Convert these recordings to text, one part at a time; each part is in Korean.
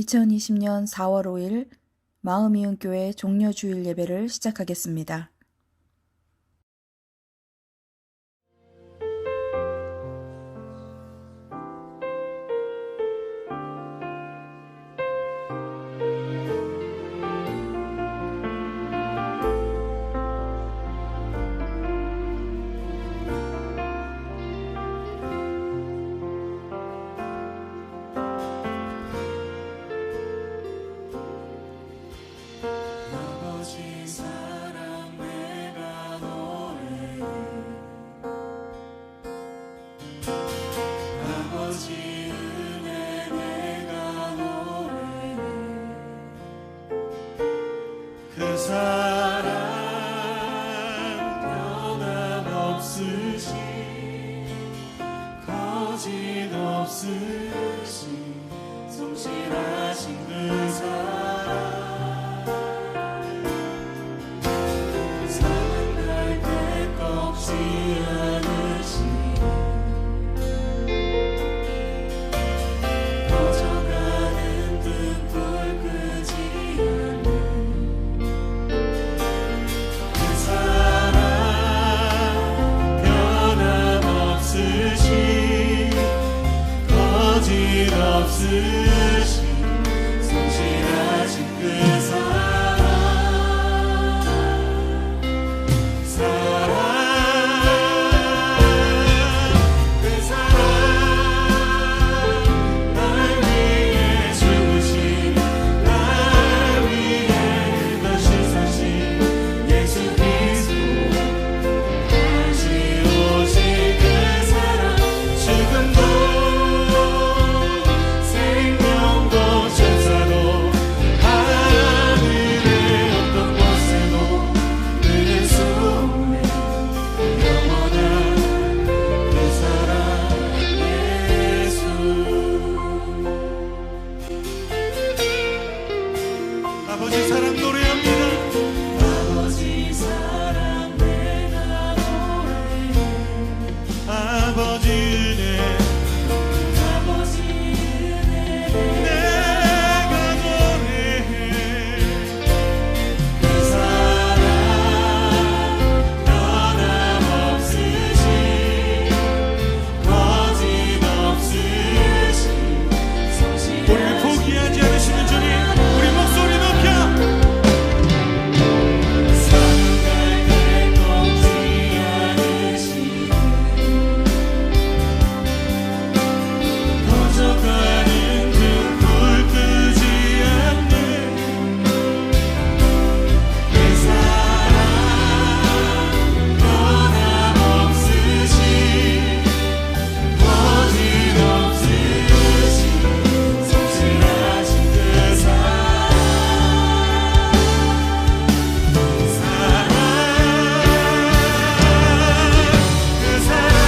2020년 4월 5일 마음이은교회 종려주일 예배를 시작하겠습니다. 그 사랑 변함없으신 거짓없으신 성실하신 그 사랑 사랑할 때 꺾지 않으신 꺼져가는 등불 끄지 없으신 성실하신 그 사랑 그 사랑 날 위해 죽으신 날 위해 다시 사신 예수 그리스도 다시 오실 그 사랑 지금도 아버지 사랑 노래합니다. 아버지 사랑 내가 노래해 아버지 은혜 아버지 은혜 내가 노래해 그 사랑 변함없으신 거짓없으신 성실하신 우리를 포기하지 않으시는 주님 우리 목소리 높여 사랑할 때 꺾지 않으신 꺼져가는 등불 끄지 않는 그 사랑 변함없으신 거짓없으신 성실하신 그 사랑 그 사랑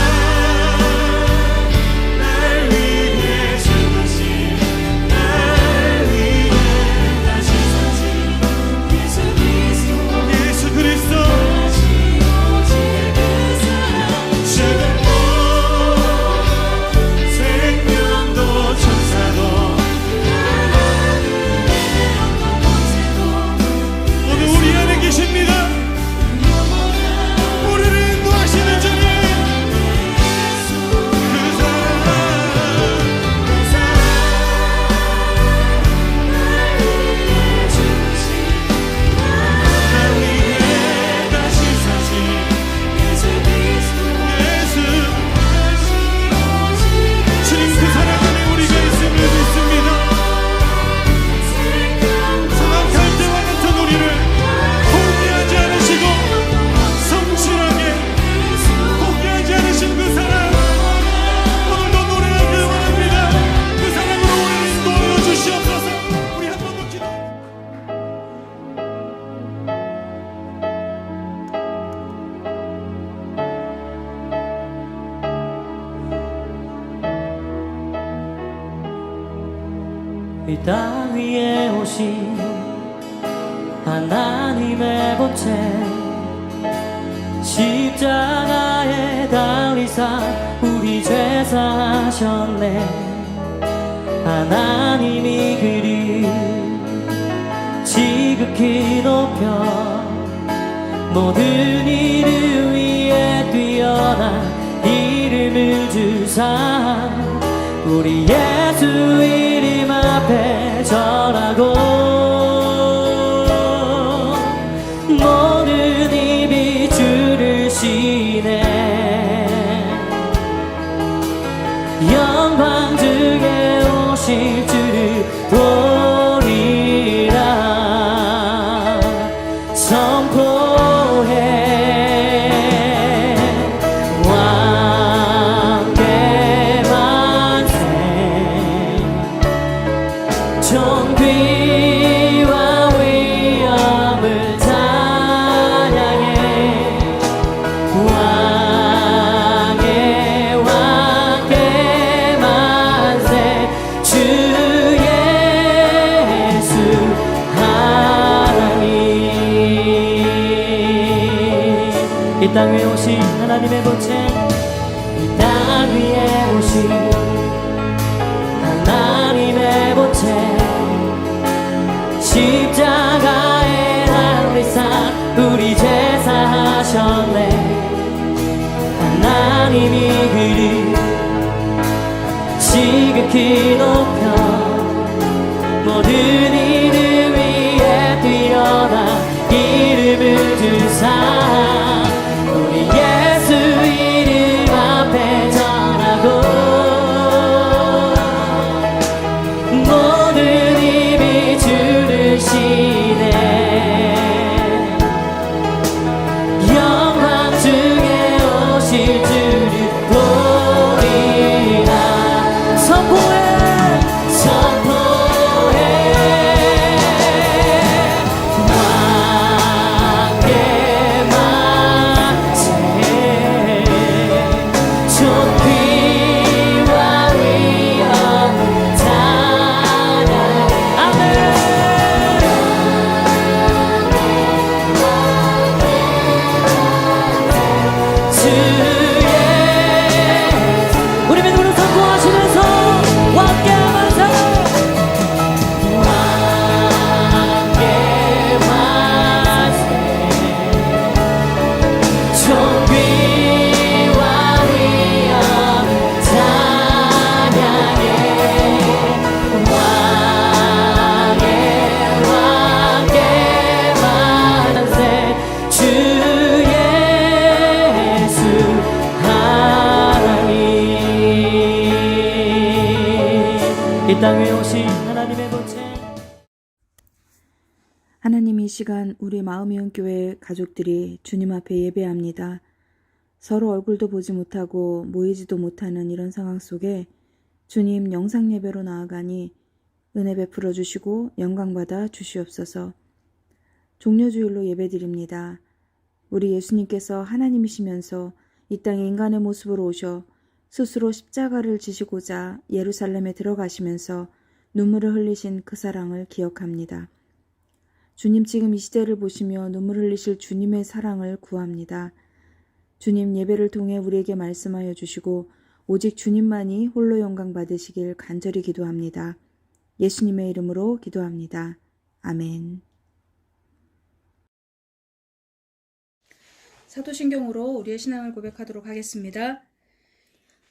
날 위해 죽으신 날 위해 다시 사신 예수 그리스도 다시 오실 그 사랑 지금도 생명도 천사도 오늘 우리 안에 계십니다. 우리를 인도하시는 주님 그 사랑 날 위해 다시 사신 예수 주님 그 사랑 안에 우리가 있음을 믿습니다. 사랑할 때와 같은 우리를 포기하지 않으시고 성실하게 포기하지 않으신 그 사랑 오늘도 노래하길 원합니다. 그 사랑으로 우리를 인도하여 주시옵소서. 우리 한 번 더 기도 이 땅 위에 오신 하나님의 본체 십자가에 달리사 우리 죄 사하셨네 하나님이 그리 모든 이름 위에 뛰어난 이름을 주사 우리 예수 이름 앞에 전하고 모든 입이 주를 쉬네 영광 중에 오실 주를 보리라 선포해 왕께 만세 존귀와 위엄을 찬양해 왕의 왕께 만세 주 예수 하나님 이 땅 위에 오신 하나님의 본체 이 땅 위에 오신 하나님의 본체 십자가에 달리사 우리 제사 하셨네 하나님이 그를 지극히 높여 모든 이름 위에 뛰어난 이름을 주사 우리 예수 이름 앞에 전하고 모든 입이 주를 쉬네 영광 중에 오실 주를 보리라 선포해 왕께 만세 존귀와 위엄을 찬양해 아멘 주의 우리 믿음으로 선포하시면서 왕께 만세 왕께 만세 존귀와 위엄을 찬양해 왕께 만세 주 예수 하나님 이 땅 위에 오신 하나님의 본체 하나님 이 시간 우리 마음이온 교회 가족들이 주님 앞에 예배합니다. 서로 얼굴도 보지 못하고 모이지도 못하는 이런 상황 속에 주님 영상 예배로 나아가니 은혜 베풀어 주시고 영광 받아 주시옵소서. 종려주일로 예배드립니다. 우리 예수님께서 하나님이시면서 이 땅에 인간의 모습으로 오셔 스스로 십자가를 지시고자 예루살렘에 들어가시면서 눈물을 흘리신 그 사랑을 기억합니다. 주님 지금 이 시대를 보시며 눈물 흘리실 주님의 사랑을 구합니다. 주님 예배를 통해 우리에게 말씀하여 주시고 오직 주님만이 홀로 영광 받으시길 간절히 기도합니다. 예수님의 이름으로 기도합니다. 아멘. 사도신경으로 우리의 신앙을 고백하도록 하겠습니다.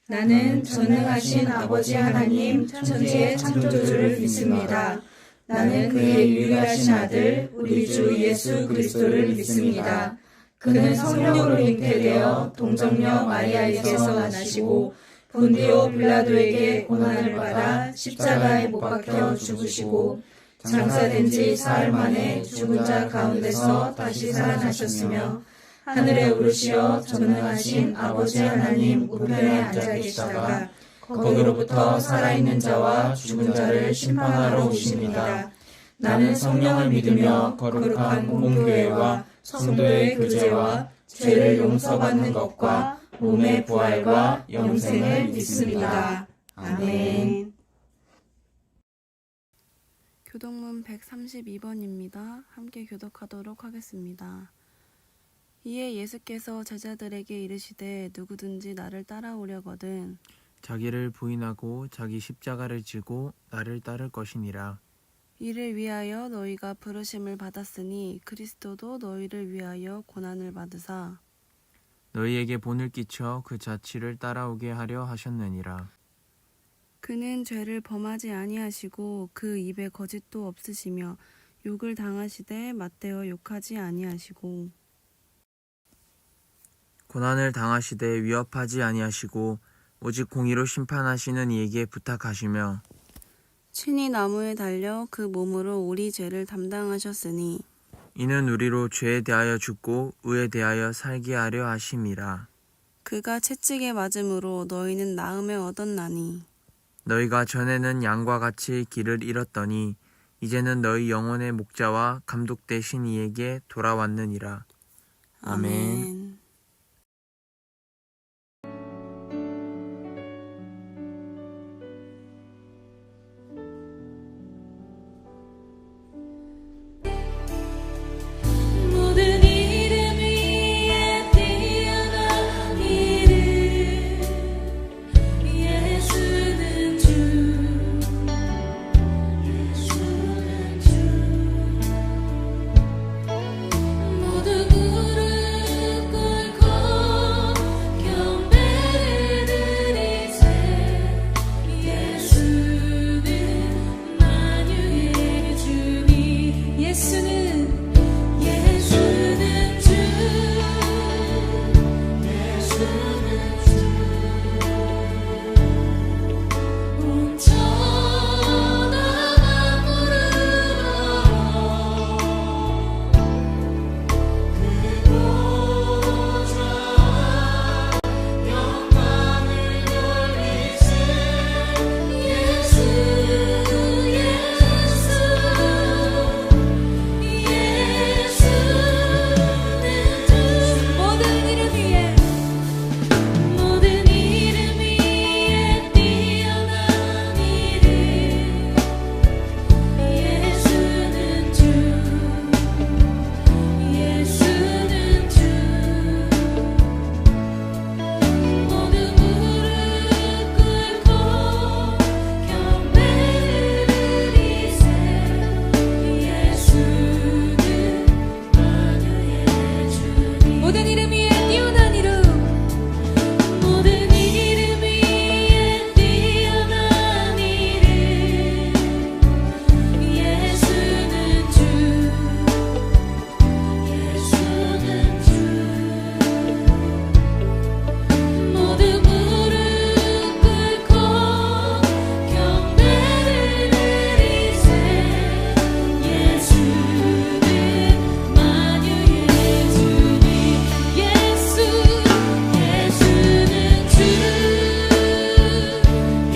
나는 전능하신 아버지 하나님 천지의 창조주를 믿습니다. 나는 그의 유일하신 아들 우리 주 예수 그리스도를 믿습니다. 그는 성령으로 잉태되어 동정녀 마리아에게서 나시고 본디오 빌라도에게 고난을 받아 십자가에 못 박혀 죽으시고 장사된 지 사흘 만에 죽은 자 가운데서 다시 살아나셨으며 하늘에 오르시어 전능하신 아버지 하나님 우편에 앉아 계시다가 거기로부터 살아있는 자와 죽은 자를 심판하러 오십니다. 나는 성령을 믿으며 거룩한 공교회와 성도의 교제와 죄를 용서받는 것과 몸의 부활과 영생을 믿습니다. 아멘. 교독문 132번입니다. 함께 교독하도록 하겠습니다. 이에 예수께서 제자들에게 이르시되 누구든지 나를 따라오려거든 자기를 부인하고 자기 십자가를 지고 나를 따를 것이니라. 이를 위하여 너희가 부르심을 받았으니 그리스도도 너희를 위하여 고난을 받으사 너희에게 본을 끼쳐 그 자취를 따라오게 하려 하셨느니라. 그는 죄를 범하지 아니하시고 그 입에 거짓도 없으시며 욕을 당하시되 맞대어 욕하지 아니하시고 고난을 당하시되 위협하지 아니하시고 오직 공의로 심판하시는 이에게 부탁하시며 친히 나무에 달려 그 몸으로 우리 죄를 담당하셨으니 이는 우리로 죄에 대하여 죽고 의에 대하여 살게 하려 하심이라. 그가 채찍에 맞음으로 너희는 나음을 얻었나니 너희가 전에는 양과 같이 길을 잃었더니 이제는 너희 영혼의 목자와 감독 되신 이에게 돌아왔느니라. 아멘. 아멘. 모든 이름 위에 뛰어난 이름 예수는 주 모두 무릎 꿇고 경배를 드리세 예수는 만유의 주님 예수는 주 온 천하 만물을 그보좌 영광을 돌리세 예수 예수는 주 모든 이름 위에 뛰어난 이름 예수는 주 예수는 주 모두 무릎 꿇고 경배를 드리세 예수는 만유의 주님 모든 이름 위에 뛰어난 이름 모든 이름 위에 뛰어난 이름 예수는 주 예수는 주 모두 무릎 꿇고 경배를 드리세 예수는 만유의 주님 예수 예수는 주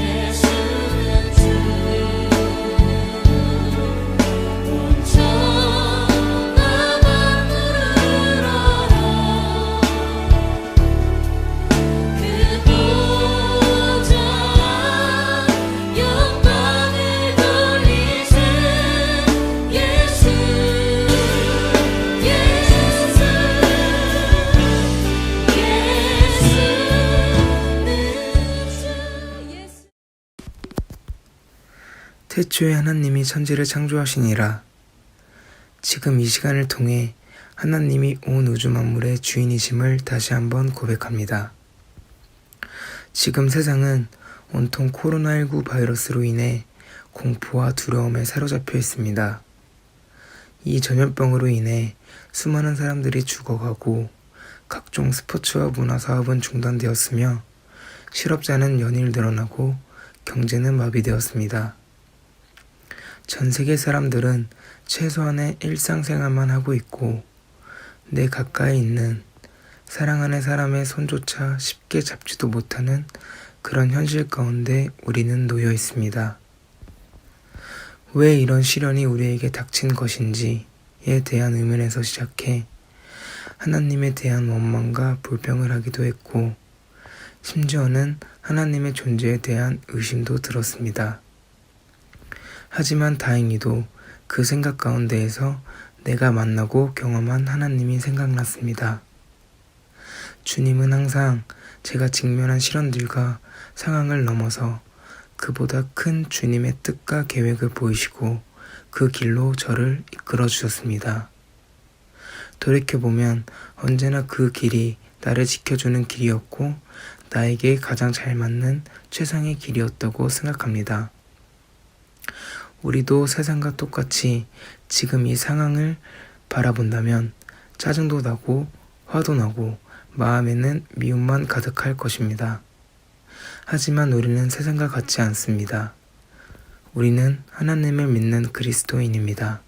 예수는 주 온 천하 만물을 알아 그보좌 영광을 돌리세 예수 예수 태초에 하나님이 천지를 창조하시니라. 지금 이 시간을 통해 하나님이 온 우주 만물의 주인이심을 다시 한번 고백합니다. 지금 세상은 온통 코로나19 바이러스로 인해 공포와 두려움에 사로잡혀 있습니다. 이 전염병으로 인해 수많은 사람들이 죽어가고 각종 스포츠와 문화 사업은 중단되었으며 실업자는 연일 늘어나고 경제는 마비되었습니다. 전 세계 사람들은 최소한의 일상생활만 하고 있고 내 가까이 있는 사랑하는 사람의 손조차 쉽게 잡지도 못하는 그런 현실 가운데 우리는 놓여 있습니다. 왜 이런 시련이 우리에게 닥친 것인지에 대한 의문에서 시작해 하나님에 대한 원망과 불평을 하기도 했고 심지어는 하나님의 존재에 대한 의심도 들었습니다. 하지만 다행히도 그 생각 가운데에서 내가 만나고 경험한 하나님이 생각났습니다. 주님은 항상 제가 직면한 시련들과 상황을 넘어서 그보다 큰 주님의 뜻과 계획을 보이시고 그 길로 저를 이끌어 주셨습니다. 돌이켜보면 언제나 그 길이 나를 지켜주는 길이었고 나에게 가장 잘 맞는 최상의 길이었다고 생각합니다. 우리도 세상과 똑같이 지금 이 상황을 바라본다면 짜증도 나고 화도 나고 마음에는 미움만 가득할 것입니다. 하지만 우리는 세상과 같지 않습니다. 우리는 하나님을 믿는 그리스도인입니다.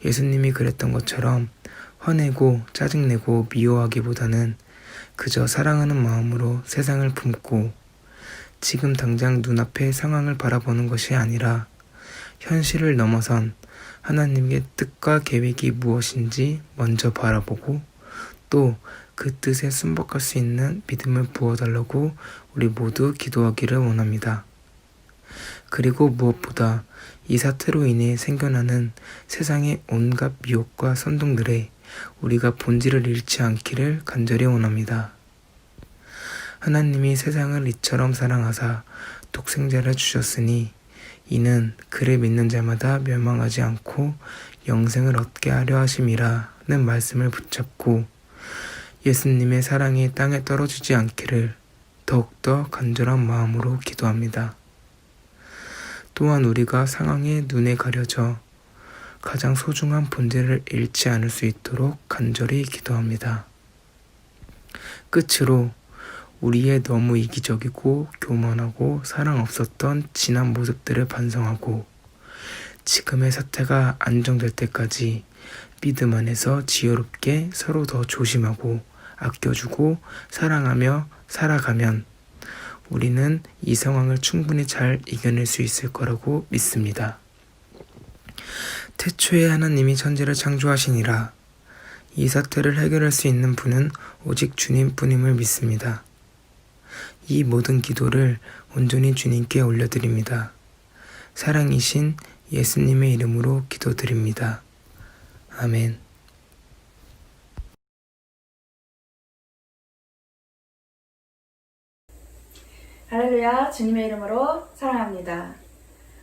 예수님이 그랬던 것처럼 화내고 짜증내고 미워하기보다는 그저 사랑하는 마음으로 세상을 품고 지금 당장 눈앞의 상황을 바라보는 것이 아니라 현실을 넘어선 하나님의 뜻과 계획이 무엇인지 먼저 바라보고 또 그 뜻에 순복할 수 있는 믿음을 부어달라고 우리 모두 기도하기를 원합니다. 그리고 무엇보다 이 사태로 인해 생겨나는 세상의 온갖 미혹과 선동들에 우리가 본질을 잃지 않기를 간절히 원합니다. 하나님이 세상을 이처럼 사랑하사 독생자를 주셨으니 이는 그를 믿는 자마다 멸망하지 않고 영생을 얻게 하려 하심이라는 말씀을 붙잡고 예수님의 사랑이 땅에 떨어지지 않기를 더욱더 간절한 마음으로 기도합니다. 또한 우리가 상황에 눈에 가려져 가장 소중한 본질을 잃지 않을 수 있도록 간절히 기도합니다. 끝으로 우리의 너무 이기적이고 교만하고 사랑 없었던 지난 모습들을 반성하고 지금의 사태가 안정될 때까지 믿음 안에서 지혜롭게 서로 더 조심하고 아껴주고 사랑하며 살아가면 우리는 이 상황을 충분히 잘 이겨낼 수 있을 거라고 믿습니다. 태초에 하나님이 천지를 창조하시니라. 이 사태를 해결할 수 있는 분은 오직 주님뿐임을 믿습니다. 이 모든 기도를 온전히 주님께 올려드립니다. 사랑이신 예수님의 이름으로 기도드립니다. 아멘. 할렐루야, 주님의 이름으로 사랑합니다.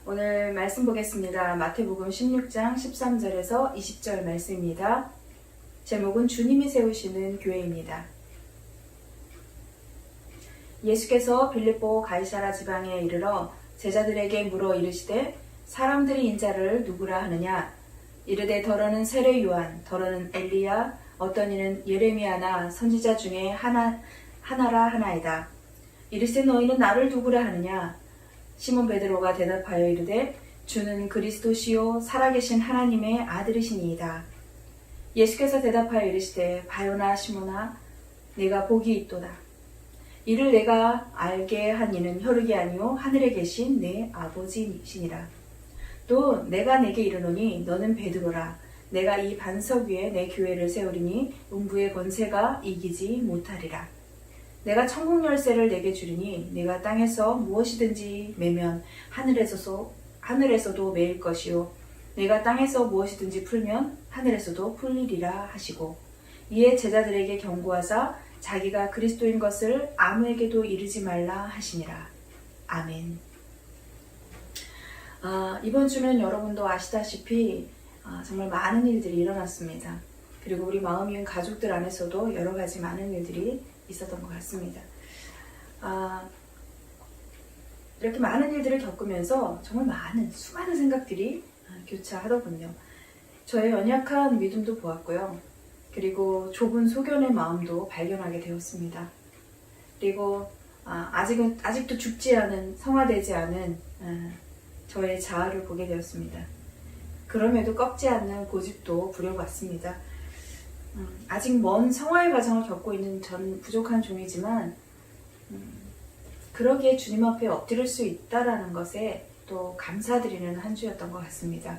오늘 말씀 보겠습니다. 마태복음 16장 13절에서 20절 말씀입니다. 제목은 주님이 세우시는 교회입니다. 예수께서 빌립보 가이사라 지방에 이르러 제자들에게 물어 이르시되 사람들이 인자를 누구라 하느냐? 이르되 더러는 세례 요한, 더러는 엘리야, 어떤 이는 예레미야나 선지자 중에 하나라 하나이다. 이르시되 너희는 나를 누구라 하느냐? 시몬 베드로가 대답하여 이르되 주는 그리스도시요 살아계신 하나님의 아들이시니이다. 예수께서 대답하여 이르시되 바요나 시몬아 내가 복이 있도다. 이를 내가 알게 한 이는 혈육이 아니요 하늘에 계신 내 아버지시니라. 또 내가 내게 이르노니 너는 베드로라. 내가 이 반석 위에 내 교회를 세우리니 음부의 권세가 이기지 못하리라. 내가 천국 열쇠를 내게 주리니 내가 땅에서 무엇이든지 매면 하늘에서도 매일 것이요 내가 땅에서 무엇이든지 풀면 하늘에서도 풀리리라 하시고 이에 제자들에게 경고하사 자기가 그리스도인 것을 아무에게도 이르지 말라 하시니라. 아멘. 이번 주는 여러분도 아시다시피 정말 많은 일들이 일어났습니다. 그리고 우리 마음이은 가족들 안에서도 여러 가지 많은 일들이 있었던 것 같습니다. 이렇게 많은 일들을 겪으면서 정말 수많은 생각들이 교차하더군요. 저의 연약한 믿음도 보았고요. 그리고 좁은 소견의 마음도 발견하게 되었습니다. 그리고 아직도 죽지 않은, 성화되지 않은 저의 자아를 보게 되었습니다. 그럼에도 꺾지 않는 고집도 부려봤습니다. 아직 먼 성화의 과정을 겪고 있는 전 부족한 종이지만 그러기에 주님 앞에 엎드릴 수 있다라는 것에 또 감사드리는 한 주였던 것 같습니다.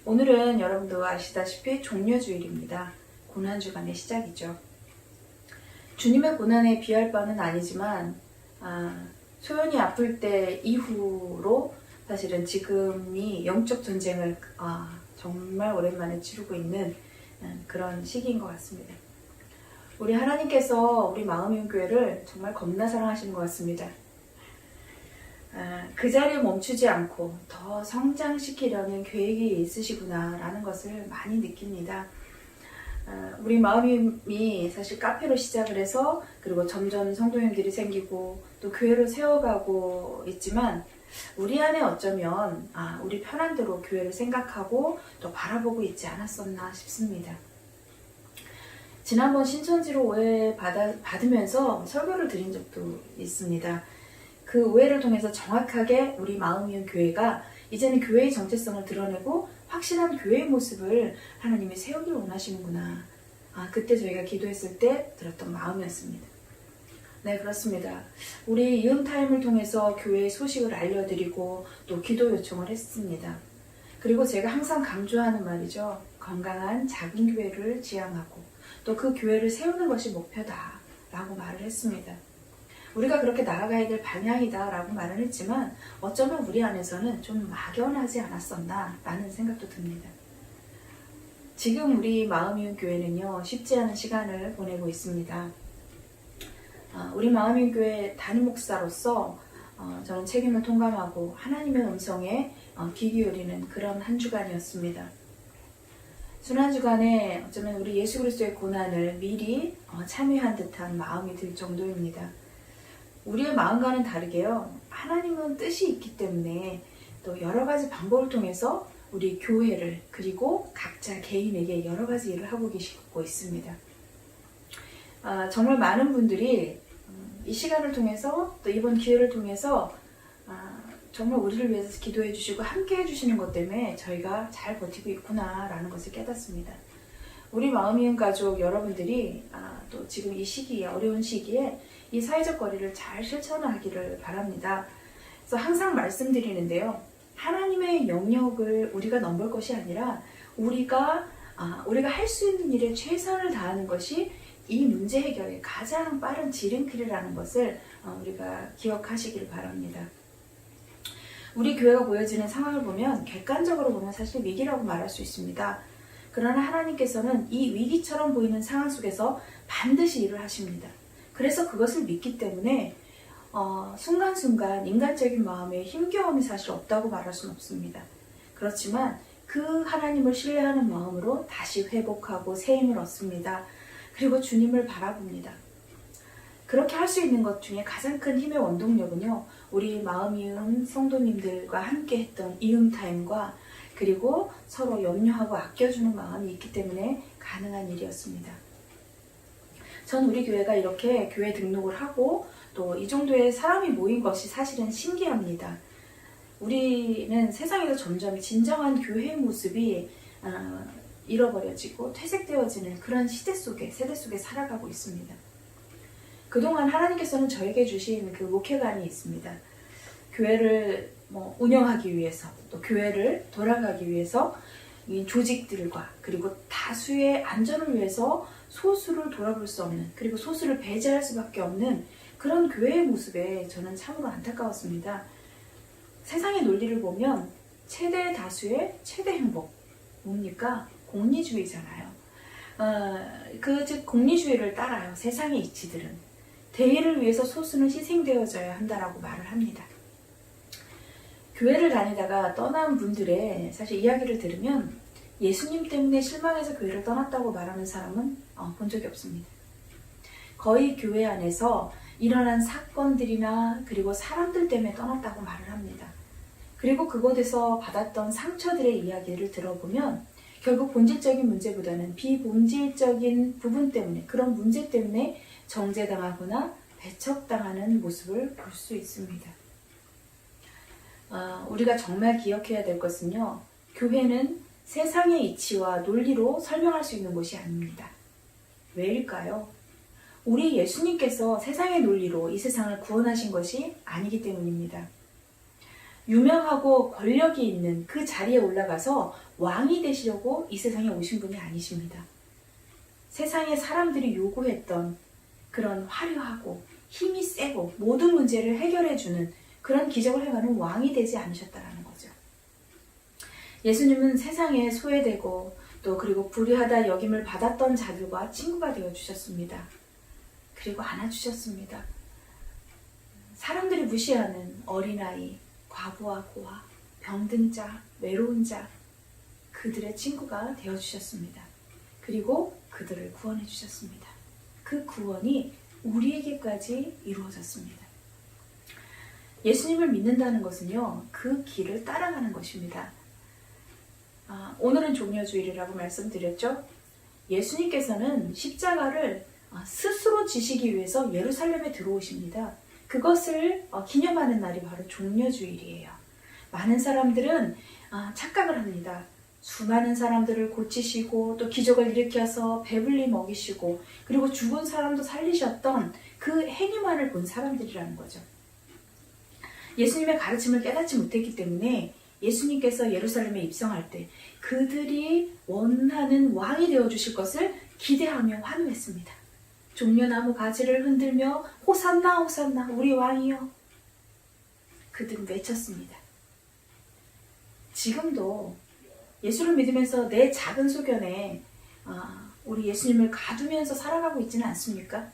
오늘은 여러분도 아시다시피 종려주일입니다. 고난주간의 시작이죠. 주님의 고난에 비할 바는 아니지만 소연이 아플 때 이후로 사실은 지금이 영적 전쟁을 정말 오랜만에 치르고 있는 그런 시기인 것 같습니다. 우리 하나님께서 우리 마음이은 교회를 정말 겁나 사랑하시는 것 같습니다. 그 자리에 멈추지 않고 더 성장시키려는 계획이 있으시구나라는 것을 많이 느낍니다. 우리 마음이 사실 카페로 시작을 해서 그리고 점점 성도님들이 생기고 또 교회를 세워가고 있지만 우리 안에 어쩌면 우리 편한 대로 교회를 생각하고 또 바라보고 있지 않았었나 싶습니다. 지난번 신천지로 오해 받으면서 설교를 드린 적도 있습니다. 그 오해를 통해서 정확하게 우리 마음이은 교회가 이제는 교회의 정체성을 드러내고 확실한 교회의 모습을 하나님이 세우길 원하시는구나. 그때 저희가 기도했을 때 들었던 마음이었습니다. 네, 그렇습니다. 우리 이음타임을 통해서 교회의 소식을 알려드리고 또 기도 요청을 했습니다. 그리고 제가 항상 강조하는 말이죠. 건강한 작은 교회를 지향하고 또 그 교회를 세우는 것이 목표다 라고 말을 했습니다. 우리가 그렇게 나아가야 될 방향이다 라고 말을 했지만 어쩌면 우리 안에서는 좀 막연하지 않았었나 라는 생각도 듭니다. 지금 우리 마음이은 교회는요, 쉽지 않은 시간을 보내고 있습니다. 우리 마음이은 교회 담임 목사로서 저는 책임을 통감하고 하나님의 음성에 귀 기울이는 그런 한 주간이었습니다. 지난 주간에 어쩌면 우리 예수 그리스도의 고난을 미리 참여한 듯한 마음이 들 정도입니다. 우리의 마음과는 다르게요, 하나님은 뜻이 있기 때문에 또 여러 가지 방법을 통해서 우리 교회를 그리고 각자 개인에게 여러 가지 일을 하고 계시고 있습니다. 정말 많은 분들이 이 시간을 통해서 또 이번 기회를 통해서 정말 우리를 위해서 기도해 주시고 함께 해주시는 것 때문에 저희가 잘 버티고 있구나라는 것을 깨닫습니다. 우리 마음이은 가족 여러분들이 또 지금 이 시기에, 어려운 시기에 이 사회적 거리를 잘 실천하기를 바랍니다. 그래서 항상 말씀드리는데요, 하나님의 영역을 우리가 넘볼 것이 아니라 우리가 할 수 있는 일에 최선을 다하는 것이 이 문제 해결의 가장 빠른 지름길이라는 것을 우리가 기억하시기를 바랍니다. 우리 교회가 보여지는 상황을 보면 객관적으로 보면 사실 위기라고 말할 수 있습니다. 그러나 하나님께서는 이 위기처럼 보이는 상황 속에서 반드시 일을 하십니다. 그래서 그것을 믿기 때문에 순간순간 인간적인 마음에 힘겨움이 사실 없다고 말할 수는 없습니다. 그렇지만 그 하나님을 신뢰하는 마음으로 다시 회복하고 새 힘을 얻습니다. 그리고 주님을 바라봅니다. 그렇게 할 수 있는 것 중에 가장 큰 힘의 원동력은요, 우리 마음이은 성도님들과 함께 했던 이음타임과 그리고 서로 염려하고 아껴주는 마음이 있기 때문에 가능한 일이었습니다. 전 우리 교회가 이렇게 교회 등록을 하고 또 이 정도의 사람이 모인 것이 사실은 신기합니다. 우리는 세상에서 점점 진정한 교회의 모습이 잃어버려지고 퇴색되어지는 그런 세대 속에 살아가고 있습니다. 그동안 하나님께서는 저에게 주신 그 목회관이 있습니다. 교회를 운영하기 위해서 또 교회를 돌아가기 위해서 이 조직들과 그리고 다수의 안전을 위해서 소수를 돌아볼 수 없는, 그리고 소수를 배제할 수밖에 없는 그런 교회의 모습에 저는 참으로 안타까웠습니다. 세상의 논리를 보면 최대 다수의 최대 행복, 뭡니까? 공리주의잖아요. 즉 공리주의를 따라요. 세상의 이치들은 대의를 위해서 소수는 희생되어져야 한다라고 말을 합니다. 교회를 다니다가 떠난 분들의 사실 이야기를 들으면 예수님 때문에 실망해서 교회를 떠났다고 말하는 사람은 본 적이 없습니다. 거의 교회 안에서 일어난 사건들이나 그리고 사람들 때문에 떠났다고 말을 합니다. 그리고 그곳에서 받았던 상처들의 이야기를 들어보면 결국 본질적인 문제보다는 비본질적인 부분 때문에, 그런 문제 때문에 정죄당하거나 배척당하는 모습을 볼 수 있습니다. 우리가 정말 기억해야 될 것은요, 교회는 세상의 이치와 논리로 설명할 수 있는 곳이 아닙니다. 왜일까요? 우리 예수님께서 세상의 논리로 이 세상을 구원하신 것이 아니기 때문입니다. 유명하고 권력이 있는 그 자리에 올라가서 왕이 되시려고 이 세상에 오신 분이 아니십니다. 세상의 사람들이 요구했던 그런 화려하고 힘이 세고 모든 문제를 해결해주는 그런 기적을 행하는 왕이 되지 않으셨다라는 거죠. 예수님은 세상에 소외되고 또 그리고 불의하다 여김을 받았던 자들과 친구가 되어주셨습니다. 그리고 안아주셨습니다. 사람들이 무시하는 어린아이, 과부와 고아, 병든 자, 외로운 자, 그들의 친구가 되어주셨습니다. 그리고 그들을 구원해 주셨습니다. 그 구원이 우리에게까지 이루어졌습니다. 예수님을 믿는다는 것은요, 그 길을 따라가는 것입니다. 오늘은 종려주일이라고 말씀드렸죠. 예수님께서는 십자가를 스스로 지시기 위해서 예루살렘에 들어오십니다. 그것을 기념하는 날이 바로 종려주일이에요. 많은 사람들은 착각을 합니다. 수많은 사람들을 고치시고 또 기적을 일으켜서 배불리 먹이시고 그리고 죽은 사람도 살리셨던 그 행위만을 본 사람들이라는 거죠. 예수님의 가르침을 깨닫지 못했기 때문에 예수님께서 예루살렘에 입성할 때 그들이 원하는 왕이 되어주실 것을 기대하며 환호했습니다. 종려나무 가지를 흔들며 호산나 호산나 우리 왕이여, 그들은 외쳤습니다. 지금도 예수를 믿으면서 내 작은 소견에 우리 예수님을 가두면서 살아가고 있지는 않습니까?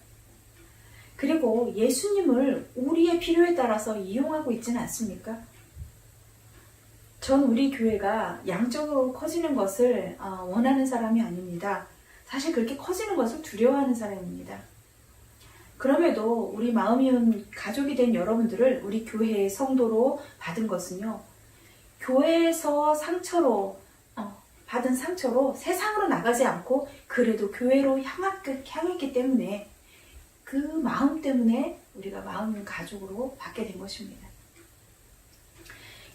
그리고 예수님을 우리의 필요에 따라서 이용하고 있지는 않습니까? 전 우리 교회가 양적으로 커지는 것을 원하는 사람이 아닙니다. 사실 그렇게 커지는 것을 두려워하는 사람입니다. 그럼에도 우리 마음이온 가족이 된 여러분들을 우리 교회의 성도로 받은 것은요, 교회에서 받은 상처로 세상으로 나가지 않고 그래도 교회로 향했기 때문에 그 마음 때문에 우리가 마음이온 가족으로 받게 된 것입니다.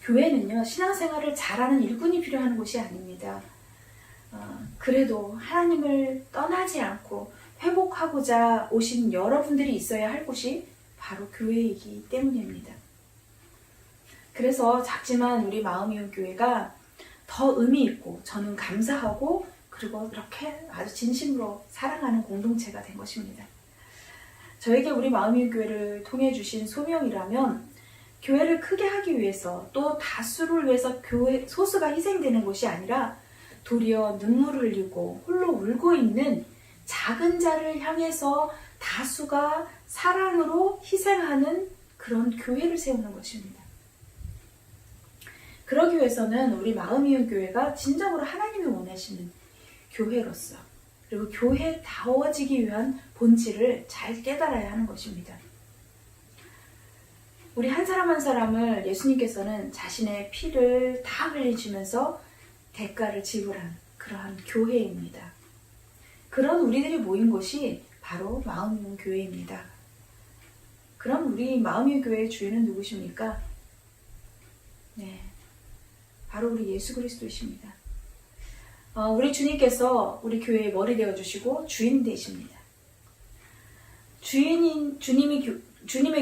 교회는요, 신앙생활을 잘하는 일꾼이 필요한 곳이 아닙니다. 그래도 하나님을 떠나지 않고 회복하고자 오신 여러분들이 있어야 할 곳이 바로 교회이기 때문입니다. 그래서 작지만 우리 마음이온 교회가 더 의미 있고 저는 감사하고 그리고 이렇게 아주 진심으로 사랑하는 공동체가 된 것입니다. 저에게 우리 마음이온 교회를 통해 주신 소명이라면 교회를 크게 하기 위해서 또 다수를 위해서 교회 소수가 희생되는 것이 아니라 도리어 눈물을 흘리고 홀로 울고 있는 작은 자를 향해서 다수가 사랑으로 희생하는 그런 교회를 세우는 것입니다. 그러기 위해서는 우리 마음이온 교회가 진정으로 하나님이 원하시는 교회로서 그리고 교회다워지기 위한 본질을 잘 깨달아야 하는 것입니다. 우리 한 사람 한 사람을 예수님께서는 자신의 피를 다 흘리시면서 대가를 지불한 그러한 교회입니다. 그런 우리들이 모인 곳이 바로 마음이온 교회입니다. 그럼 우리 마음이온 교회의 주인은 누구십니까? 네, 바로 우리 예수 그리스도이십니다. 우리 주님께서 우리 교회의 머리 되어주시고 주인 되십니다. 주님의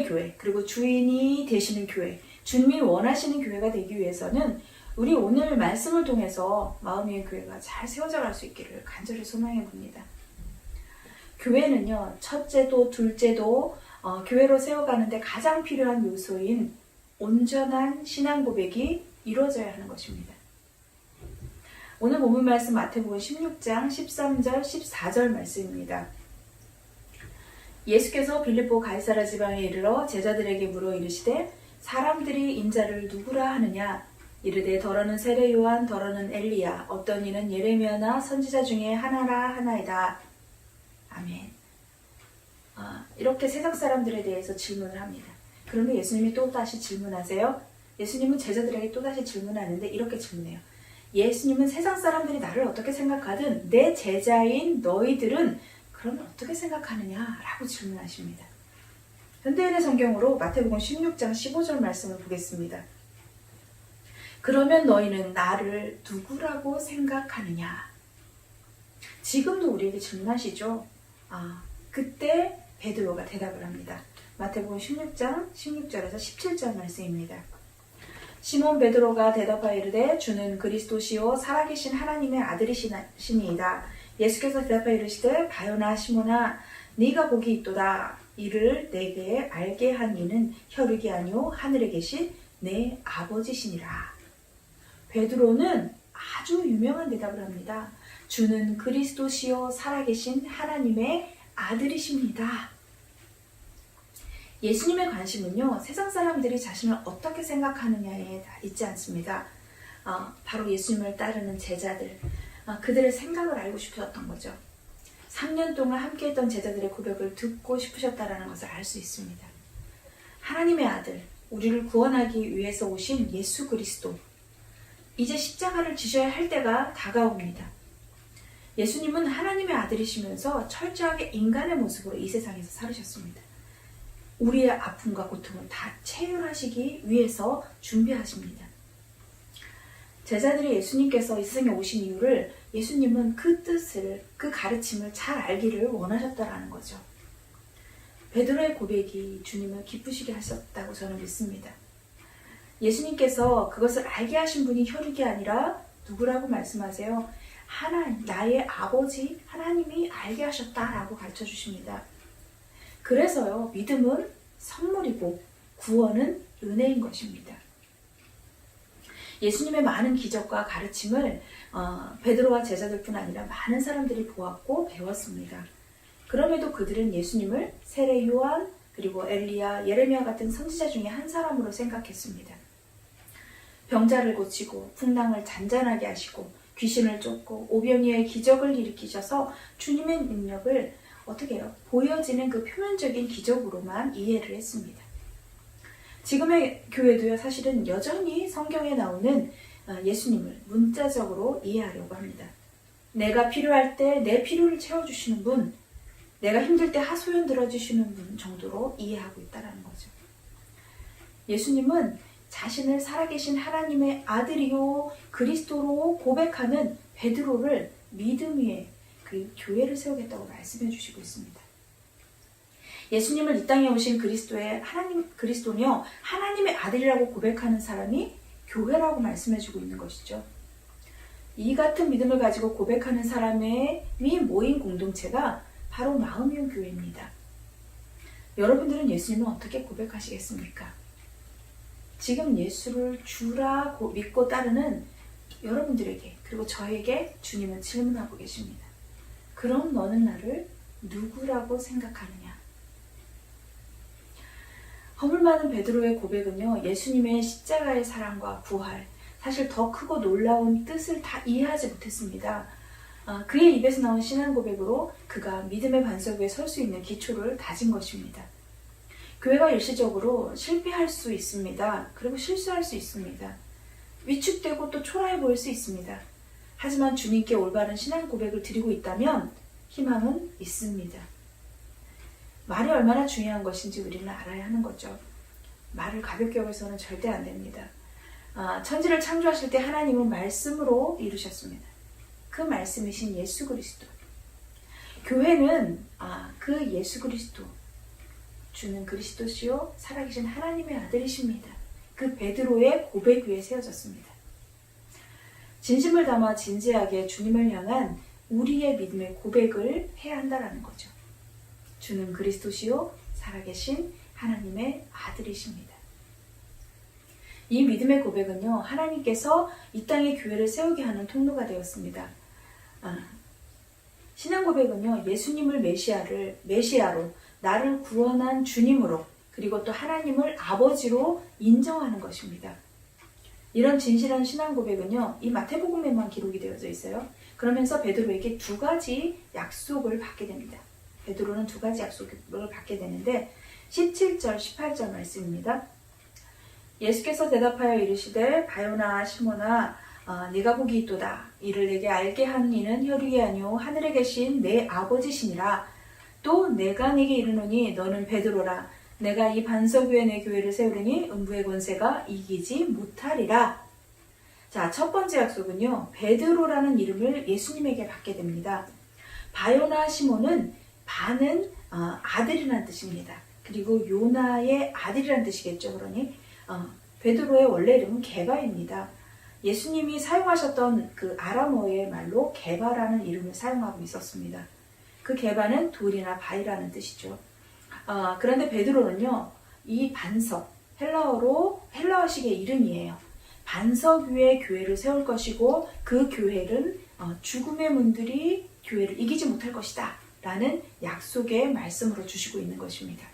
교회, 그리고 주인이 되시는 교회, 주님이 원하시는 교회가 되기 위해서는 우리 오늘 말씀을 통해서 마음의 교회가 잘 세워져 갈 수 있기를 간절히 소망해 봅니다. 교회는요, 첫째도 둘째도 교회로 세워가는데 가장 필요한 요소인 온전한 신앙 고백이 이루어져야 하는 것입니다. 오늘 본문 말씀 마태복음 16장 13절 14절 말씀입니다. 예수께서 빌립보 가이사랴 지방에 이르러 제자들에게 물어 이르시되 사람들이 인자를 누구라 하느냐? 이르되 더러는 세례 요한, 더러는 엘리야, 어떤 이는 예레미야나 선지자 중에 하나라 하나이다. 아멘. 이렇게 세상 사람들에 대해서 질문을 합니다. 그런데 예수님이 또 다시 질문하세요. 예수님은 제자들에게 또 다시 질문하는데 이렇게 질문해요. 예수님은 세상 사람들이 나를 어떻게 생각하든 내 제자인 너희들은 그러면 어떻게 생각하느냐? 라고 질문하십니다. 현대인의 성경으로 마태복음 16장 15절 말씀을 보겠습니다. 그러면 너희는 나를 누구라고 생각하느냐? 지금도 우리에게 질문하시죠? 그때 베드로가 대답을 합니다. 마태복음 16장 16절에서 17절 말씀입니다. 시몬 베드로가 대답하여 이르되 주는 그리스도시요 살아계신 하나님의 아들이시니이다. 예수께서 대답하여 이르시되 바요나 시몬아 네가 복이 있도다. 이를 내게 알게 한 이는 혈육이 아니오 하늘에 계신 내 아버지시니라. 베드로는 아주 유명한 대답을 합니다. 주는 그리스도시요 살아계신 하나님의 아들이십니다. 예수님의 관심은요, 세상 사람들이 자신을 어떻게 생각하느냐에 다 있지 않습니다. 바로 예수님을 따르는 제자들, 그들의 생각을 알고 싶으셨던 거죠. 3년 동안 함께했던 제자들의 고백을 듣고 싶으셨다는 것을 알 수 있습니다. 하나님의 아들, 우리를 구원하기 위해서 오신 예수 그리스도, 이제 십자가를 지셔야 할 때가 다가옵니다. 예수님은 하나님의 아들이시면서 철저하게 인간의 모습으로 이 세상에서 살으셨습니다. 우리의 아픔과 고통을 다 체휼하시기 위해서 준비하십니다. 제자들이 예수님께서 이 세상에 오신 이유를 예수님은 그 뜻을, 그 가르침을 잘 알기를 원하셨다라는 거죠. 베드로의 고백이 주님을 기쁘시게 하셨다고 저는 믿습니다. 예수님께서 그것을 알게 하신 분이 혈육이 아니라 누구라고 말씀하세요? 하나님, 나의 아버지 하나님이 알게 하셨다라고 가르쳐 주십니다. 그래서요, 믿음은 선물이고 구원은 은혜인 것입니다. 예수님의 많은 기적과 가르침을 베드로와 제자들뿐 아니라 많은 사람들이 보았고 배웠습니다. 그럼에도 그들은 예수님을 세례 요한, 그리고 엘리야, 예레미야 같은 선지자 중에 한 사람으로 생각했습니다. 병자를 고치고 풍랑을 잔잔하게 하시고 귀신을 쫓고 오병이어의 기적을 일으키셔서 주님의 능력을 어떻게 해요? 보여지는 그 표면적인 기적으로만 이해를 했습니다. 지금의 교회도요, 사실은 여전히 성경에 나오는 예수님을 문자적으로 이해하려고 합니다. 내가 필요할 때 내 필요를 채워주시는 분, 내가 힘들 때 하소연 들어주시는 분 정도로 이해하고 있다는 거죠. 예수님은 자신을 살아계신 하나님의 아들이요 그리스도로 고백하는 베드로를 믿음 위에 그 교회를 세우겠다고 말씀해 주시고 있습니다. 예수님을 이 땅에 오신 그리스도는요, 하나님의 아들이라고 고백하는 사람이 교회라고 말씀해 주고 있는 것이죠. 이 같은 믿음을 가지고 고백하는 사람이 모인 공동체가 바로 마음이온 교회입니다. 여러분들은 예수님을 어떻게 고백하시겠습니까? 지금 예수를 주라 믿고 따르는 여러분들에게, 그리고 저에게 주님은 질문하고 계십니다. 그럼 너는 나를 누구라고 생각하느냐? 허물 많은 베드로의 고백은요, 예수님의 십자가의 사랑과 부활, 사실 더 크고 놀라운 뜻을 다 이해하지 못했습니다. 그의 입에서 나온 신앙 고백으로 그가 믿음의 반석 위에 설 수 있는 기초를 다진 것입니다. 교회가 일시적으로 실패할 수 있습니다. 그리고 실수할 수 있습니다. 위축되고 또 초라해 보일 수 있습니다. 하지만 주님께 올바른 신앙 고백을 드리고 있다면 희망은 있습니다. 말이 얼마나 중요한 것인지 우리는 알아야 하는 거죠. 말을 가볍게 여겨서는 절대 안 됩니다. 천지를 창조하실 때 하나님은 말씀으로 이루셨습니다. 그 말씀이신 예수 그리스도. 교회는 그 예수 그리스도, 주는 그리스도시요 살아계신 하나님의 아들이십니다. 그 베드로의 고백 위에 세워졌습니다. 진심을 담아 진지하게 주님을 향한 우리의 믿음의 고백을 해야 한다는 거죠. 주는 그리스도시요 살아계신 하나님의 아들이십니다. 이 믿음의 고백은요, 하나님께서 이 땅에 교회를 세우게 하는 통로가 되었습니다. 신앙 고백은요, 예수님을 메시아로, 나를 구원한 주님으로, 그리고 또 하나님을 아버지로 인정하는 것입니다. 이런 진실한 신앙 고백은요, 이 마태복음에만 기록이 되어져 있어요. 그러면서 베드로에게 두 가지 약속을 받게 됩니다. 베드로는 두 가지 약속을 받게 되는데 17절, 18절 말씀입니다. 예수께서 대답하여 이르시되 바요나 시몬아 네가 복이 있도다. 이를 내게 알게 한 이는 혈육이 아니오 하늘에 계신 내 아버지시니라. 또 내가 네게 이르노니 너는 베드로라. 내가 이 반석 위에 내 교회를 세우리니 음부의 권세가 이기지 못하리라. 자, 첫 번째 약속은요, 베드로라는 이름을 예수님에게 받게 됩니다. 바요나 시몬은 바는 아들이라는 뜻입니다. 그리고 요나의 아들이라는 뜻이겠죠. 그러니 베드로의 원래 이름은 게바입니다. 예수님이 사용하셨던 그 아람어의 말로 게바라는 이름을 사용하고 있었습니다. 그 게바는 돌이나 바위라는 뜻이죠. 그런데 베드로는요, 이 반석, 헬라어식의 이름이에요. 반석 위에 교회를 세울 것이고 그 교회는 죽음의 문들이 교회를 이기지 못할 것이다 라는 약속의 말씀으로 주시고 있는 것입니다.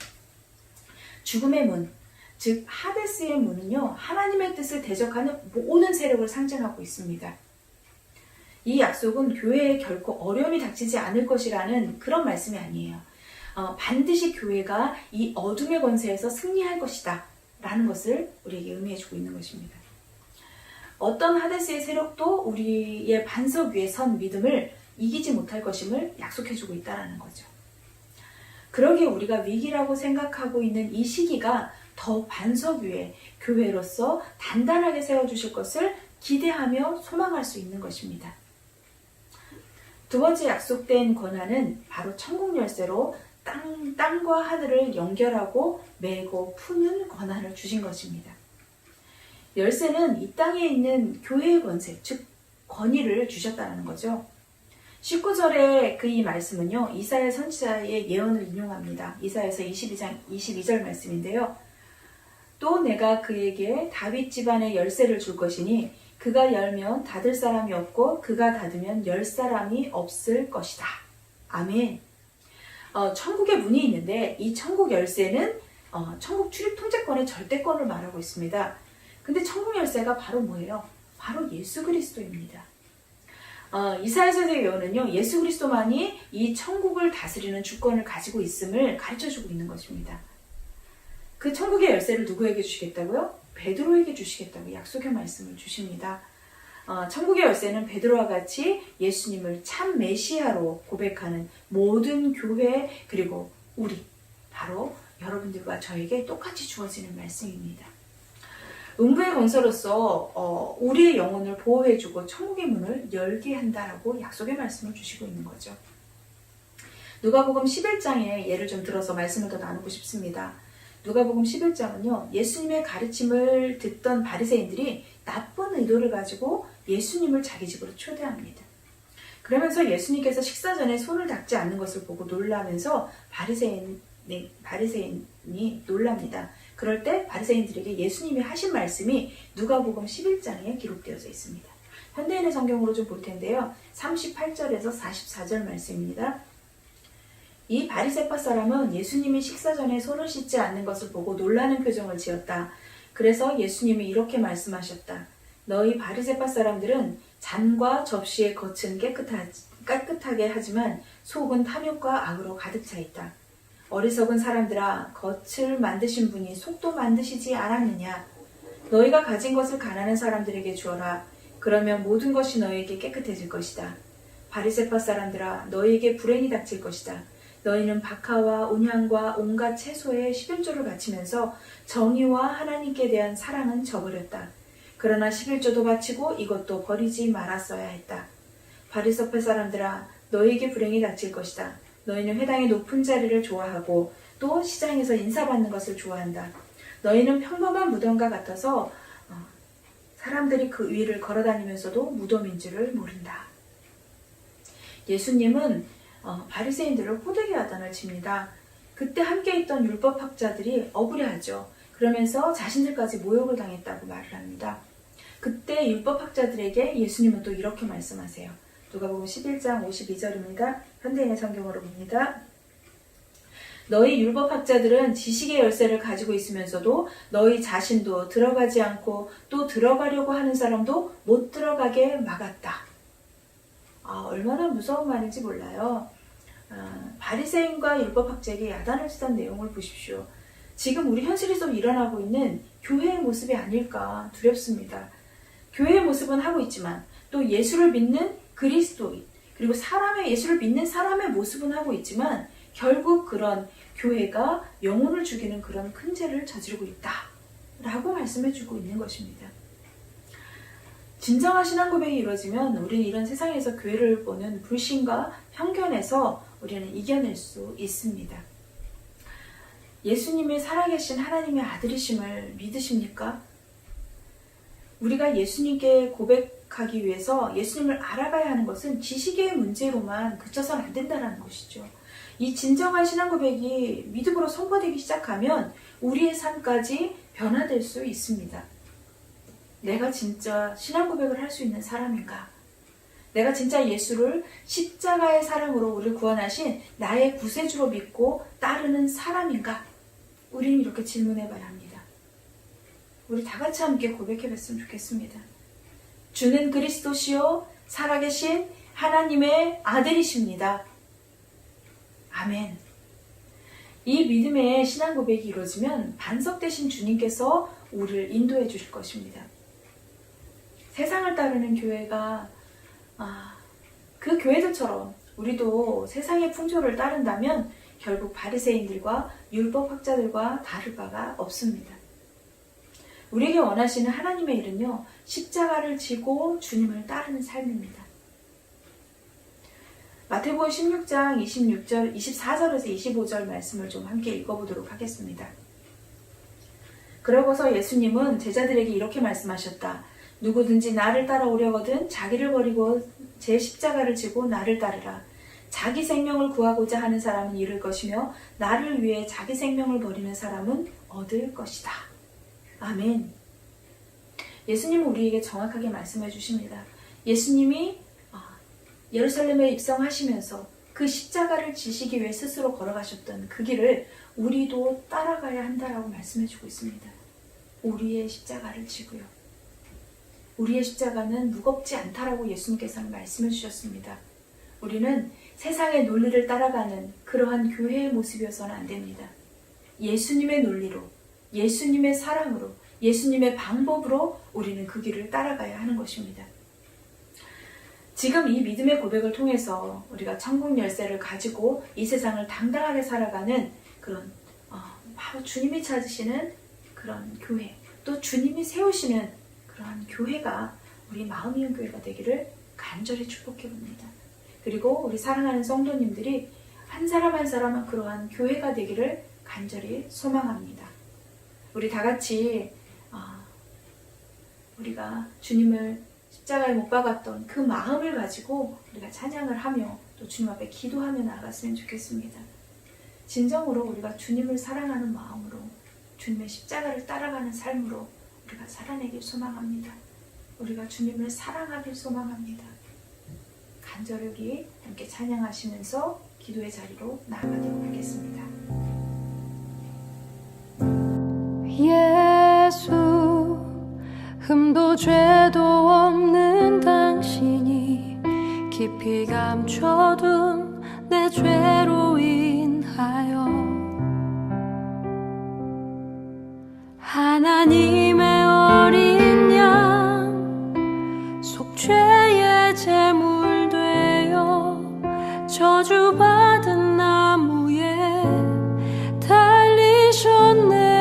죽음의 문, 즉 하데스의 문은요, 하나님의 뜻을 대적하는 모든 세력을 상징하고 있습니다. 이 약속은 교회에 결코 어려움이 닥치지 않을 것이라는 그런 말씀이 아니에요. 반드시 교회가 이 어둠의 권세에서 승리할 것이다 라는 것을 우리에게 의미해주고 있는 것입니다. 어떤 하데스의 세력도 우리의 반석 위에 선 믿음을 이기지 못할 것임을 약속해주고 있다는 거죠. 그러기에 우리가 위기라고 생각하고 있는 이 시기가 더 반석 위에 교회로서 단단하게 세워주실 것을 기대하며 소망할 수 있는 것입니다. 두 번째 약속된 권한은 바로 천국 열쇠로 땅과 하늘을 연결하고 메고 푸는 권한을 주신 것입니다. 열쇠는 이 땅에 있는 교회의 권세, 즉 권위를 주셨다는 거죠. 19절의 그 이 말씀은요, 이사야 선지자의 예언을 인용합니다. 이사야서 22장 22절 말씀인데요. 또 내가 그에게 다윗 집안의 열쇠를 줄 것이니 그가 열면 닫을 사람이 없고 그가 닫으면 열 사람이 없을 것이다. 아멘. 천국의 문이 있는데 이 천국 열쇠는 천국 출입 통제권의 절대권을 말하고 있습니다. 근데 천국 열쇠가 바로 뭐예요? 바로 예수 그리스도입니다. 이사야서의 예언은요, 예수 그리스도만이 이 천국을 다스리는 주권을 가지고 있음을 가르쳐주고 있는 것입니다. 그 천국의 열쇠를 누구에게 주시겠다고요? 베드로에게 주시겠다고 약속의 말씀을 주십니다. 천국의 열쇠는 베드로와 같이 예수님을 참 메시아로 고백하는 모든 교회 그리고 우리, 바로 여러분들과 저에게 똑같이 주어지는 말씀입니다. 음부의 건설로서 우리의 영혼을 보호해주고 천국의 문을 열게 한다라고 약속의 말씀을 주시고 있는 거죠. 누가복음 11장의 예를 좀 들어서 말씀을 더 나누고 싶습니다. 누가복음 11장은요, 예수님의 가르침을 듣던 바리새인들이 나쁜 의도를 가지고 예수님을 자기 집으로 초대합니다. 그러면서 예수님께서 식사 전에 손을 닦지 않는 것을 보고 놀라면서 바리새인이 놀랍니다. 그럴 때 바리새인들에게 예수님이 하신 말씀이 누가복음 11장에 기록되어져 있습니다. 현대인의 성경으로 좀 볼 텐데요. 38절에서 44절 말씀입니다. 이 바리새파 사람은 예수님이 식사 전에 손을 씻지 않는 것을 보고 놀라는 표정을 지었다. 그래서 예수님이 이렇게 말씀하셨다. 너희 바리새파 사람들은 잔과 접시의 겉은 깨끗하게 하지만 속은 탐욕과 악으로 가득 차 있다. 어리석은 사람들아, 겉을 만드신 분이 속도 만드시지 않았느냐? 너희가 가진 것을 가난한 사람들에게 주어라. 그러면 모든 것이 너희에게 깨끗해질 것이다. 바리새파 사람들아, 너희에게 불행이 닥칠 것이다. 너희는 박하와 온향과 온갖 채소에 11조를 바치면서 정의와 하나님께 대한 사랑은 저버렸다. 그러나 11조도 바치고 이것도 버리지 말았어야 했다. 바리새파 사람들아, 너희에게 불행이 닥칠 것이다. 너희는 회당의 높은 자리를 좋아하고 또 시장에서 인사받는 것을 좋아한다. 너희는 평범한 무덤과 같아서 사람들이 그 위를 걸어다니면서도 무덤인 줄을 모른다. 예수님은 바리새인들을 호되게 야단을 칩니다. 그때 함께 있던 율법학자들이 억울해하죠. 그러면서 자신들까지 모욕을 당했다고 말을 합니다. 그때 율법학자들에게 예수님은 또 이렇게 말씀하세요. 누가복음 11장 52절입니다. 현대인의 성경으로 봅니다. 너희 율법학자들은 지식의 열쇠를 가지고 있으면서도 너희 자신도 들어가지 않고 또 들어가려고 하는 사람도 못 들어가게 막았다. 얼마나 무서운 말인지 몰라요. 바리새인과 율법학자에게 야단을 치던 내용을 보십시오. 지금 우리 현실에서 일어나고 있는 교회의 모습이 아닐까 두렵습니다. 교회의 모습은 하고 있지만 또 예수를 믿는 그리스도인 그리고 예수를 믿는 사람의 모습은 하고 있지만 결국 그런 교회가 영혼을 죽이는 그런 큰 죄를 저지르고 있다 라고 말씀해주고 있는 것입니다. 진정한 신앙 고백이 이루어지면 우리는 이런 세상에서 교회를 보는 불신과 편견에서 우리는 이겨낼 수 있습니다. 예수님이 살아계신 하나님의 아들이심을 믿으십니까? 우리가 예수님께 고백하기 위해서 예수님을 알아가야 하는 것은 지식의 문제로만 그쳐서는 안 된다는 것이죠. 이 진정한 신앙 고백이 믿음으로 선포되기 시작하면 우리의 삶까지 변화될 수 있습니다. 내가 진짜 신앙 고백을 할 수 있는 사람인가? 내가 진짜 예수를 십자가의 사랑으로 우리를 구원하신 나의 구세주로 믿고 따르는 사람인가? 우리는 이렇게 질문해 봐야 합니다. 우리 다 같이 함께 고백해 봤으면 좋겠습니다. 주는 그리스도시요 살아계신 하나님의 아들이십니다. 아멘. 이 믿음의 신앙 고백이 이루어지면 반석되신 주님께서 우리를 인도해 주실 것입니다. 세상을 따르는 교회가 그 교회들처럼 우리도 세상의 풍조를 따른다면 결국 바리새인들과 율법학자들과 다를 바가 없습니다. 우리에게 원하시는 하나님의 일은요, 십자가를 지고 주님을 따르는 삶입니다. 마태복음 16장 26절, 24절에서 25절 말씀을 좀 함께 읽어보도록 하겠습니다. 그러고서 예수님은 제자들에게 이렇게 말씀하셨다. 누구든지 나를 따라오려거든 자기를 버리고 제 십자가를 지고 나를 따르라. 자기 생명을 구하고자 하는 사람은 잃을 것이며 나를 위해 자기 생명을 버리는 사람은 얻을 것이다. 아멘. 예수님은 우리에게 정확하게 말씀해 주십니다. 예수님이 예루살렘에 입성하시면서 그 십자가를 지시기 위해 스스로 걸어가셨던 그 길을 우리도 따라가야 한다라고 말씀해 주고 있습니다. 우리의 십자가를 지고요. 우리의 십자가는 무겁지 않다라고 예수님께서는 말씀해 주셨습니다. 우리는 세상의 논리를 따라가는 그러한 교회의 모습이어서는 안 됩니다. 예수님의 논리로, 예수님의 사랑으로, 예수님의 방법으로 우리는 그 길을 따라가야 하는 것입니다. 지금 이 믿음의 고백을 통해서 우리가 천국 열쇠를 가지고 이 세상을 당당하게 살아가는 그런 바로 주님이 찾으시는 그런 교회, 또 주님이 세우시는 그러한 교회가 우리 마음이은 교회가 되기를 간절히 축복해 봅니다. 그리고 우리 사랑하는 성도님들이 한 사람 한 사람은 그러한 교회가 되기를 간절히 소망합니다. 우리 다 같이 우리가 주님을 십자가에 못 박았던 그 마음을 가지고 우리가 찬양을 하며 또 주님 앞에 기도하며 나아갔으면 좋겠습니다. 진정으로 우리가 주님을 사랑하는 마음으로 주님의 십자가를 따라가는 삶으로 우리가 살아내길 소망합니다. 우리가 주님을 사랑하길 소망합니다. 간절히 우리 함께 찬양하시면서 기도의 자리로 나아가도록 하겠습니다. 예수 흠도 죄도 없는 당신이 깊이 감춰둔 내 죄로 인하여 하나님의 어린 양 속죄의 제물 되어 저주받은 나무에 달리셨네.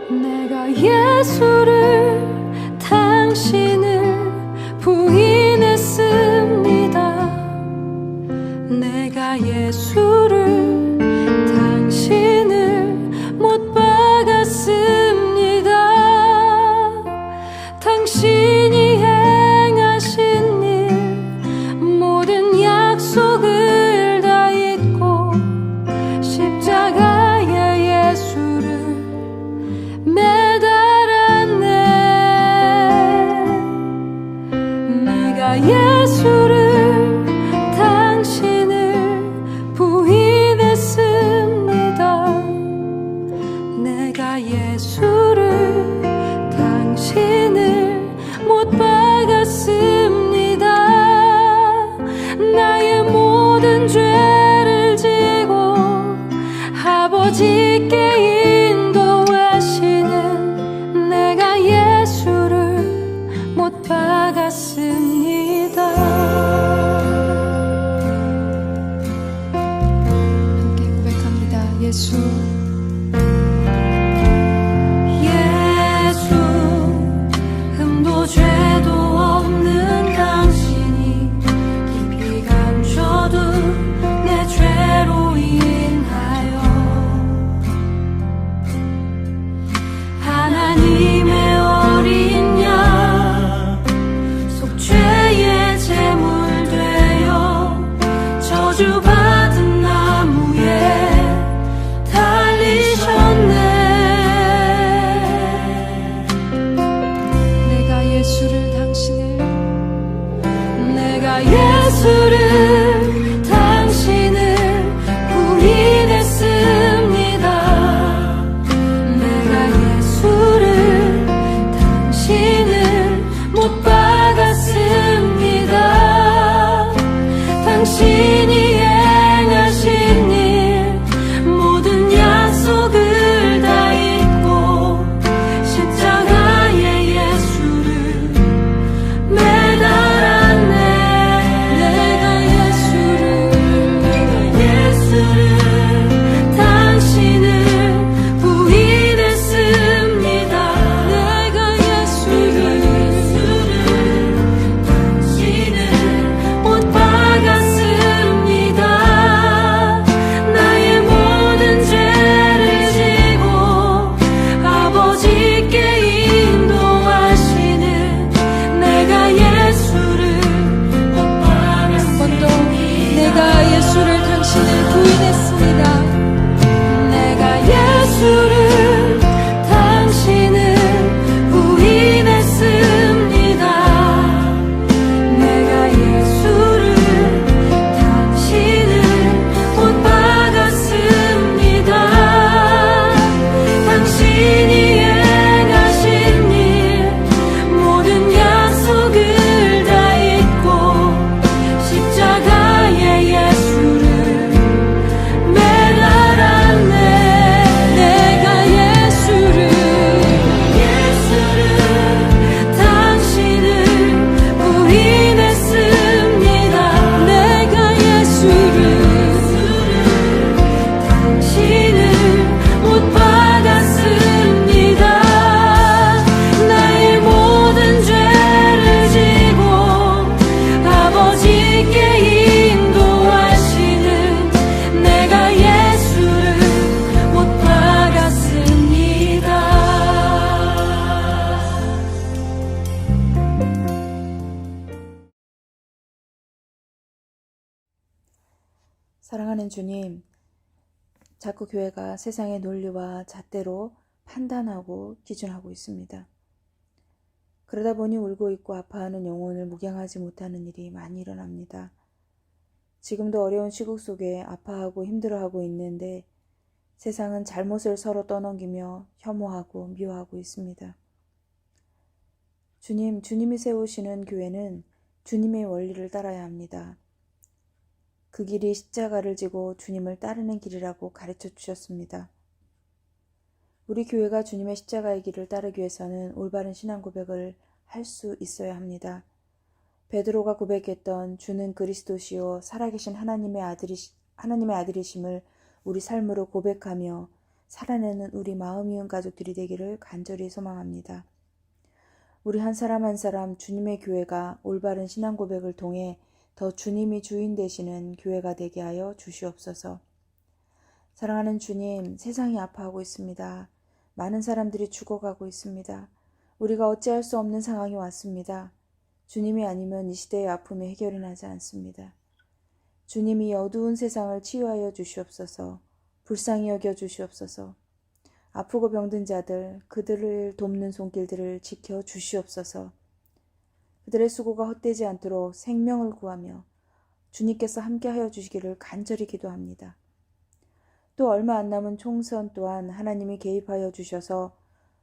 내가 예수를 당신을 부인했습니다. 내가 예수를 당신을 못 박았습니다. 당신이 행하신 일 모든 약속을 다 잊고 십자가에 예수를 매달았네. 내가 예수를 당신을 부인했습니다. 내가 예수를 당신을 못 박았습니다. 나의 모든 죄를 지고 아버지께 인도하시는 내가 예수를 못 박았습니다. 함께 고백합니다. 예수 사랑하는 주님, 자꾸 교회가 세상의 논리와 잣대로 판단하고 기준하고 있습니다. 그러다 보니 울고 있고 아파하는 영혼을 목양하지 못하는 일이 많이 일어납니다. 지금도 어려운 시국 속에 아파하고 힘들어하고 있는데 세상은 잘못을 서로 떠넘기며 혐오하고 미워하고 있습니다. 주님이 세우시는 교회는 주님의 원리를 따라야 합니다. 그 길이 십자가를 지고 주님을 따르는 길이라고 가르쳐 주셨습니다. 우리 교회가 주님의 십자가의 길을 따르기 위해서는 올바른 신앙 고백을 할 수 있어야 합니다. 베드로가 고백했던 주는 그리스도시요 살아계신 하나님의 아들이심을 우리 삶으로 고백하며 살아내는 우리 마음이은 가족들이 되기를 간절히 소망합니다. 우리 한 사람 한 사람 주님의 교회가 올바른 신앙 고백을 통해 더 주님이 주인 되시는 교회가 되게 하여 주시옵소서. 사랑하는 주님, 세상이 아파하고 있습니다. 많은 사람들이 죽어가고 있습니다. 우리가 어찌할 수 없는 상황이 왔습니다. 주님이 아니면 이 시대의 아픔이 해결이 나지 않습니다. 주님이 어두운 세상을 치유하여 주시옵소서. 불쌍히 여겨 주시옵소서. 아프고 병든 자들, 그들을 돕는 손길들을 지켜 주시옵소서. 그들의 수고가 헛되지 않도록 생명을 구하며 주님께서 함께하여 주시기를 간절히 기도합니다. 또 얼마 안 남은 총선 또한 하나님이 개입하여 주셔서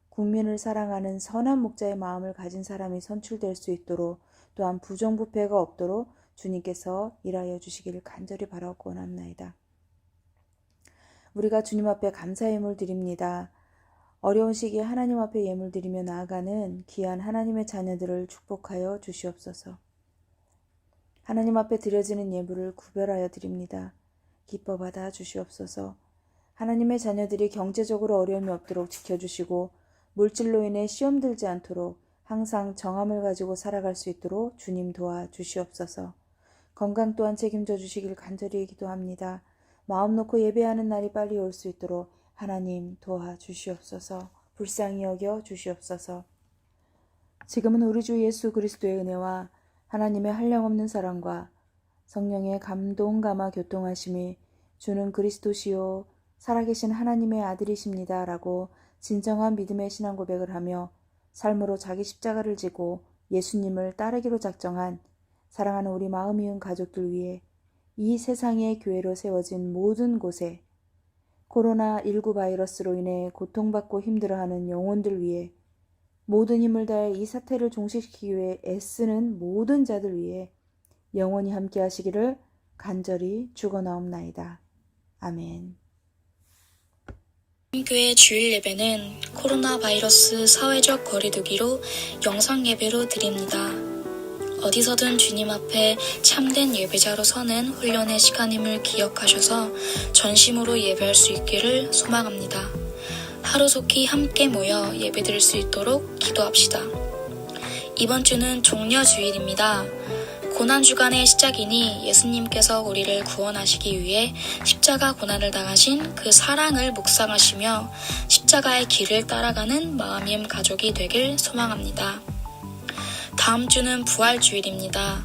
국민을 사랑하는 선한 목자의 마음을 가진 사람이 선출될 수 있도록 또한 부정부패가 없도록 주님께서 일하여 주시기를 간절히 바라고 원합나이다. 우리가 주님 앞에 감사의 예물 드립니다. 어려운 시기에 하나님 앞에 예물 드리며 나아가는 귀한 하나님의 자녀들을 축복하여 주시옵소서. 하나님 앞에 드려지는 예물을 구별하여 드립니다. 기뻐 받아 주시옵소서. 하나님의 자녀들이 경제적으로 어려움이 없도록 지켜주시고 물질로 인해 시험 들지 않도록 항상 정함을 가지고 살아갈 수 있도록 주님 도와 주시옵소서. 건강 또한 책임져 주시길 간절히 기도합니다. 마음 놓고 예배하는 날이 빨리 올 수 있도록 하나님 도와 주시옵소서. 불쌍히 여겨 주시옵소서. 지금은 우리 주 예수 그리스도의 은혜와 하나님의 한량없는 사랑과 성령의 감동 감화 교통하심이 주는 그리스도시요 살아계신 하나님의 아들이십니다 라고 진정한 믿음의 신앙 고백을 하며 삶으로 자기 십자가를 지고 예수님을 따르기로 작정한 사랑하는 우리 마음이은 가족들 위해 이 세상의 교회로 세워진 모든 곳에 코로나19 바이러스로 인해 고통받고 힘들어하는 영혼들 위해 모든 힘을 다해 이 사태를 종식시키기 위해 애쓰는 모든 자들 위해 영원히 함께 하시기를 간절히 축원하옵나이다. 아멘. 교회 주일 예배는 코로나 바이러스 사회적 거리두기로 영상 예배로 드립니다. 어디서든 주님 앞에 참된 예배자로 서는 훈련의 시간임을 기억하셔서 전심으로 예배할 수 있기를 소망합니다. 하루속히 함께 모여 예배드릴 수 있도록 기도합시다. 이번 주는 종려주일입니다. 고난주간의 시작이니 예수님께서 우리를 구원하시기 위해 십자가 고난을 당하신 그 사랑을 묵상하시며 십자가의 길을 따라가는 마음임 가족이 되길 소망합니다. 다음 주는 부활주일입니다.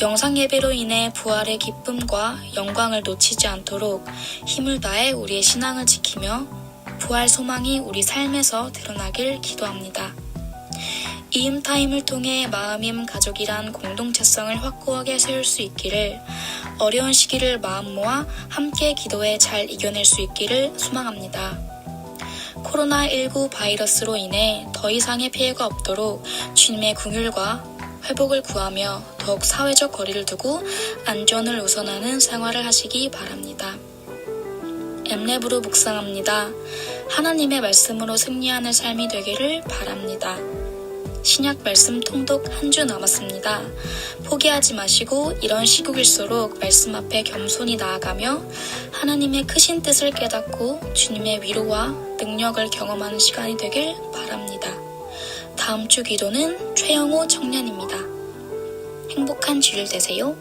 영상 예배로 인해 부활의 기쁨과 영광을 놓치지 않도록 힘을 다해 우리의 신앙을 지키며 부활 소망이 우리 삶에서 드러나길 기도합니다. 이음타임을 통해 마음임 가족이란 공동체성을 확고하게 세울 수 있기를, 어려운 시기를 마음 모아 함께 기도해 잘 이겨낼 수 있기를 소망합니다. 코로나19 바이러스로 인해 더 이상의 피해가 없도록 주님의 긍휼과 회복을 구하며 더욱 사회적 거리를 두고 안전을 우선하는 생활을 하시기 바랍니다. 엠랩으로 묵상합니다. 하나님의 말씀으로 승리하는 삶이 되기를 바랍니다. 신약 말씀 통독 한 주 남았습니다. 포기하지 마시고 이런 시국일수록 말씀 앞에 겸손히 나아가며 하나님의 크신 뜻을 깨닫고 주님의 위로와 능력을 경험하는 시간이 되길 바랍니다. 다음 주 기도는 최영호 청년입니다. 행복한 주일 되세요.